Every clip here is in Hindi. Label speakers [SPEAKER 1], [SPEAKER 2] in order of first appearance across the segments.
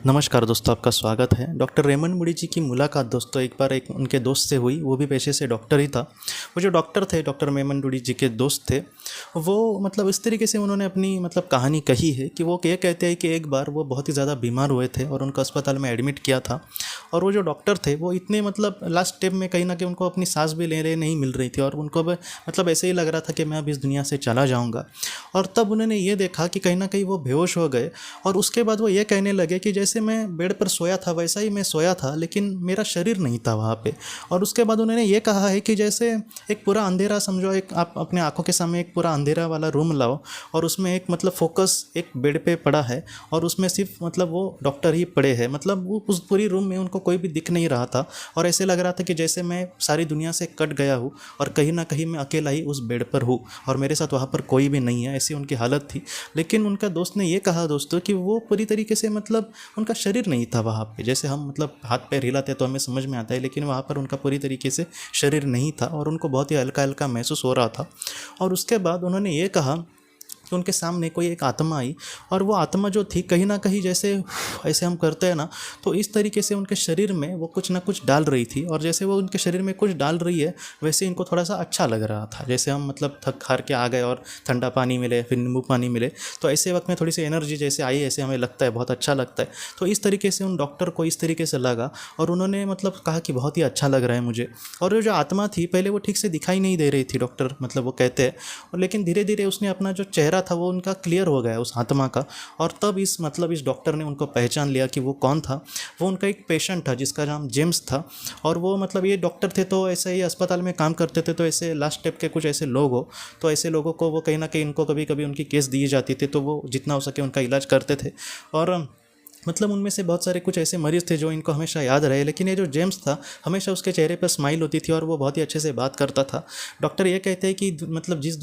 [SPEAKER 1] नमस्कार दोस्तों, आपका स्वागत है। डॉक्टर रेमंड मूडी जी की मुलाकात दोस्तों एक बार एक उनके दोस्त से हुई, वो भी पेशे से डॉक्टर ही था। वो जो डॉक्टर थे, डॉक्टर रेमंड मूडी जी के दोस्त थे, वो मतलब इस तरीके से उन्होंने अपनी मतलब कहानी कही है कि वो ये कहते हैं कि एक बार वो बहुत ही ज़्यादा बीमार हुए थे और उनको अस्पताल में एडमिट किया था। और वो जो डॉक्टर थे वो इतने मतलब लास्ट स्टेप में कहीं ना कहीं उनको अपनी सांस भी ले नहीं मिल रही थी और उनको मतलब ऐसे ही लग रहा था कि मैं अब इस दुनिया से चला जाऊँगा। और तब उन्होंने ये देखा कि कहीं ना कहीं वो बेहोश हो गए और उसके बाद वो ये कहने लगे कि जैसे मैं बेड पर सोया था वैसा ही मैं सोया था, लेकिन मेरा शरीर नहीं था वहाँ पे। और उसके बाद उन्होंने ये कहा है कि जैसे एक पूरा अंधेरा समझो, एक आप अपने आंखों के सामने एक पूरा अंधेरा वाला रूम लाओ और उसमें एक मतलब फोकस एक बेड पे पड़ा है और उसमें सिर्फ मतलब वो डॉक्टर ही पड़े हैं। मतलब वो उस पूरी रूम में उनको कोई भी दिख नहीं रहा था और ऐसे लग रहा था कि जैसे मैं सारी दुनिया से कट गया हूँ और कहीं ना कहीं मैं अकेला ही उस बेड पर हूँ और मेरे साथ वहाँ पर कोई भी नहीं है, ऐसी उनकी हालत थी। लेकिन उनका दोस्त ने ये कहा दोस्तों कि वो पूरी तरीके से मतलब उनका शरीर नहीं था वहाँ पे। जैसे हम मतलब हाथ पैर हिलाते तो हमें समझ में आता है, लेकिन वहाँ पर उनका पूरी तरीके से शरीर नहीं था और उनको बहुत ही हल्का हल्का महसूस हो रहा था। और उसके बाद उन्होंने ये कहा कि उनके सामने कोई एक आत्मा आई और वो आत्मा जो थी कहीं ना कहीं जैसे ऐसे हम करते हैं ना, तो इस तरीके से उनके शरीर में वो कुछ ना कुछ डाल रही थी और जैसे वो उनके शरीर में कुछ डाल रही है वैसे इनको थोड़ा सा अच्छा लग रहा था। जैसे हम मतलब थक हार के आ गए और ठंडा पानी मिले, फिर नींबू पानी मिले, तो ऐसे वक्त में थोड़ी सी एनर्जी जैसे आई, ऐसे हमें लगता है बहुत अच्छा लगता है। तो इस तरीके से उन डॉक्टर को इस तरीके से लगा और उन्होंने मतलब कहा कि बहुत ही अच्छा लग रहा है मुझे। और वो जो आत्मा थी पहले वो ठीक से दिखाई नहीं दे रही थी, डॉक्टर मतलब वो कहते हैं, और लेकिन धीरे धीरे उसने अपना जो चेहरा था वो उनका क्लियर हो गया उस आत्मा का। और तब इस मतलब इस डॉक्टर ने उनको पहचान लिया कि वो कौन था। वो उनका एक पेशेंट था जिसका नाम जेम्स था। और वो मतलब ये डॉक्टर थे तो ऐसे ही अस्पताल में काम करते थे, तो ऐसे लास्ट स्टेप के कुछ ऐसे लोग हो तो ऐसे लोगों को वो कहीं ना कहीं इनको कभी कभी उनकी केस दी जाती थी, तो वो जितना हो सके उनका इलाज करते थे। और मतलब उनमें से बहुत सारे कुछ ऐसे मरीज़ थे जो इनको हमेशा याद रहे। लेकिन ये जो जेम्स था हमेशा उसके चेहरे पर स्माइल होती थी और वो बहुत ही अच्छे से बात करता था। डॉक्टर ये कहते हैं कि मतलब जिस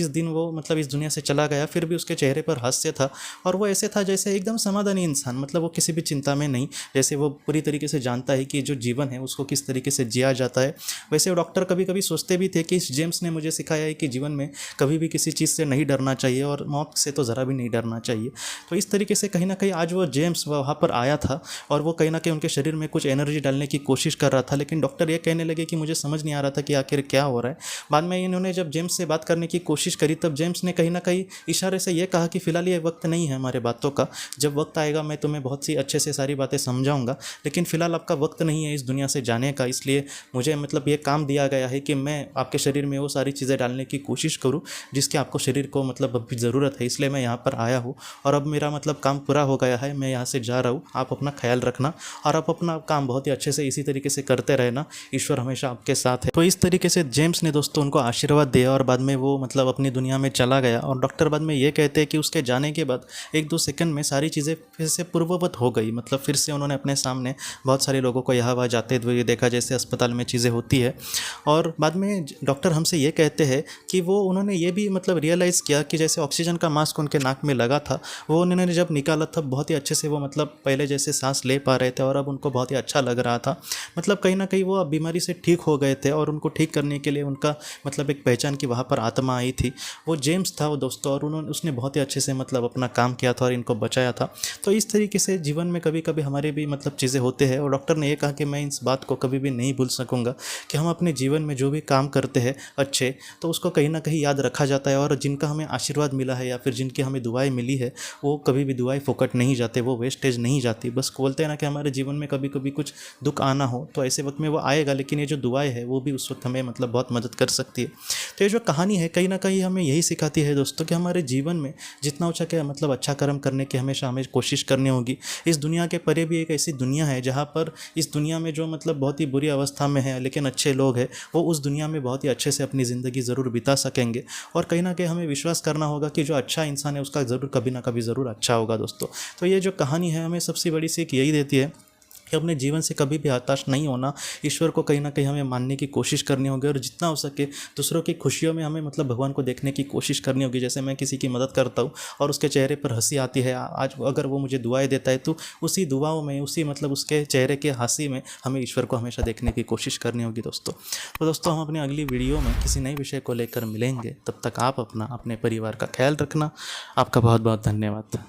[SPEAKER 1] दिन वो मतलब इस दुनिया से चला गया फिर भी उसके चेहरे पर हास्य था और वो ऐसे था जैसे एकदम समाधानी इंसान, मतलब वो किसी भी चिंता में नहीं, जैसे वो पूरी तरीके से जानता है कि जो जीवन है उसको किस तरीके से जिया जाता है। वैसे वो डॉक्टर कभी कभी सोचते भी थे कि इस जेम्स ने मुझे सिखाया है कि जीवन में कभी भी किसी चीज़ से नहीं डरना चाहिए और मौत से तो ज़रा भी नहीं डरना चाहिए। तो इस तरीके से कहीं ना कहीं आज वो जेम्स वहाँ पर आया था और वो कहीं ना कहीं उनके शरीर में कुछ एनर्जी डालने की कोशिश कर रहा था। लेकिन डॉक्टर ये कहने लगे कि मुझे समझ नहीं आ रहा था कि आखिर क्या हो रहा है। बाद में इन्होंने जब जेम्स से बात करने की कोशिश करी तब जेम्स ने कहीं ना कहीं इशारे से ये कहा कि फ़िलहाल ये वक्त नहीं है हमारे बातों का, जब वक्त आएगा मैं तुम्हें बहुत सी अच्छे से सारी बातें समझाऊंगा, लेकिन फ़िलहाल आपका वक्त नहीं है इस दुनिया से जाने का। इसलिए मुझे मतलब ये काम दिया गया है कि मैं आपके शरीर में वो सारी चीज़ें डालने की कोशिश करूँ जिसकी आपको शरीर को मतलब अभी ज़रूरत है, इसलिए मैं यहाँ पर आया हूँ और अब मेरा मतलब काम पूरा हो गया है, मैं यहाँ से जा रहा हूँ। आप अपना ख्याल रखना और आप अपना काम बहुत ही अच्छे से इसी तरीके से करते रहना, ईश्वर हमेशा आपके साथ है। तो इस तरीके से जेम्स ने दोस्तों उनको आशीर्वाद दिया और बाद में वो मतलब अपनी दुनिया में चला गया। और डॉक्टर बाद में ये कहते हैं कि उसके जाने के बाद 1-2 सेकंड में सारी चीज़ें फिर से पूर्ववत हो गई। मतलब फिर से उन्होंने अपने सामने बहुत सारे लोगों को यहाँ वहाँ जाते हुए देखा जैसे अस्पताल में चीज़ें होती है। और बाद में डॉक्टर हमसे ये कहते हैं कि वो उन्होंने ये भी मतलब रियलाइज़ किया कि जैसे ऑक्सीजन का मास्क उनके नाक में लगा था वो उन्होंने जब निकाला तब बहुत ही अच्छे से वो मतलब पहले जैसे सांस ले पा रहे थे और अब उनको बहुत ही अच्छा लग रहा था। मतलब कहीं ना कहीं वो अब बीमारी से ठीक हो गए थे और उनको ठीक करने के लिए उनका मतलब एक पहचान की वहाँ पर आत्मा आई थी, वो जेम्स था वो दोस्तों। और उसने बहुत ही अच्छे से मतलब अपना काम किया था और इनको बचाया था। तो इस तरीके से जीवन में कभी कभी हमारे भी मतलब चीज़ें होते हैं। और डॉक्टर ने ये कहा कि मैं इस बात को कभी भी नहीं भूल सकूँगा कि हम अपने जीवन में जो भी काम करते हैं अच्छे, तो उसको कहीं ना कहीं याद रखा जाता है और जिनका हमें आशीर्वाद मिला है या फिर जिनकी हमें दुआएं मिली है वो कभी भी दुआएं फोकट नहीं जाते, वो वेस्टेज नहीं जाती। बस बोलते हैं ना कि हमारे जीवन में कभी कभी कुछ दुख आना हो तो ऐसे वक्त में वो आएगा, लेकिन ये जो दुआएं है वो भी उस वक्त हमें मतलब बहुत मदद कर सकती है। तो ये जो कहानी है कहीं ना कहीं हमें यही सिखाती है दोस्तों कि हमारे जीवन में जितना हो सके मतलब अच्छा कर्म करने की हमेशा हमें कोशिश करनी होगी। इस दुनिया के परे भी एक ऐसी दुनिया है जहाँ पर इस दुनिया में जो मतलब बहुत ही बुरी अवस्था में है लेकिन अच्छे लोग हैं वो उस दुनिया में बहुत ही अच्छे से अपनी ज़िंदगी ज़रूर बिता सकेंगे। और कहीं ना कहीं हमें विश्वास करना होगा कि जो अच्छा इंसान है उसका ज़रूर कभी ना कभी ज़रूर अच्छा होगा दोस्तों। तो ये जो कहानी है हमें सबसे बड़ी सीख यही देती है कि अपने जीवन से कभी भी हताश नहीं होना, ईश्वर को कहीं ना कहीं हमें मानने की कोशिश करनी होगी और जितना हो सके दूसरों की खुशियों में हमें मतलब भगवान को देखने की कोशिश करनी होगी। जैसे मैं किसी की मदद करता हूँ और उसके चेहरे पर हंसी आती है, आज अगर वो मुझे दुआएं देता है तो उसी दुआओं में उसी मतलब उसके चेहरे के हंसी में हमें ईश्वर को हमेशा देखने की कोशिश करनी होगी दोस्तों। तो दोस्तों हम अपनी अगली वीडियो में किसी नए विषय को लेकर मिलेंगे, तब तक आप अपना अपने परिवार का ख्याल रखना। आपका बहुत बहुत धन्यवाद।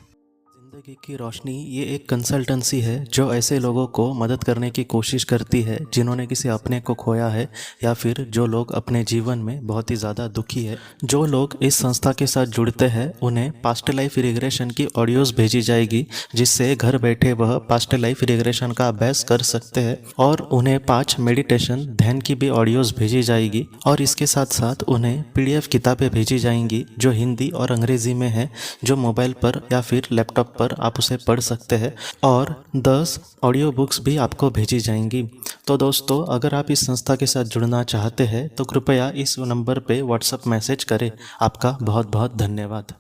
[SPEAKER 1] ज़िंदगी की रोशनी ये एक कंसल्टेंसी है जो ऐसे लोगों को मदद करने की कोशिश करती है जिन्होंने किसी अपने को खोया है या फिर जो लोग अपने जीवन में बहुत ही ज़्यादा दुखी है। जो लोग इस संस्था के साथ जुड़ते हैं उन्हें पास्ट लाइफ रिग्रेशन की ऑडियोज़ भेजी जाएगी, जिससे घर बैठे वह पास्ट लाइफ रिग्रेशन का अभ्यास कर सकते हैं। और उन्हें 5 मेडिटेशन ध्यान की भी ऑडियोज़ भेजी जाएगी और इसके साथ साथ उन्हें PDF किताबें भेजी जाएंगी जो हिंदी और अंग्रेज़ी में है, जो मोबाइल पर या फिर लैपटॉप पर आप उसे पढ़ सकते हैं। और 10 ऑडियो बुक्स भी आपको भेजी जाएंगी। तो दोस्तों, अगर आप इस संस्था के साथ जुड़ना चाहते हैं तो कृपया इस नंबर पे व्हाट्सएप मैसेज करें। आपका बहुत बहुत धन्यवाद।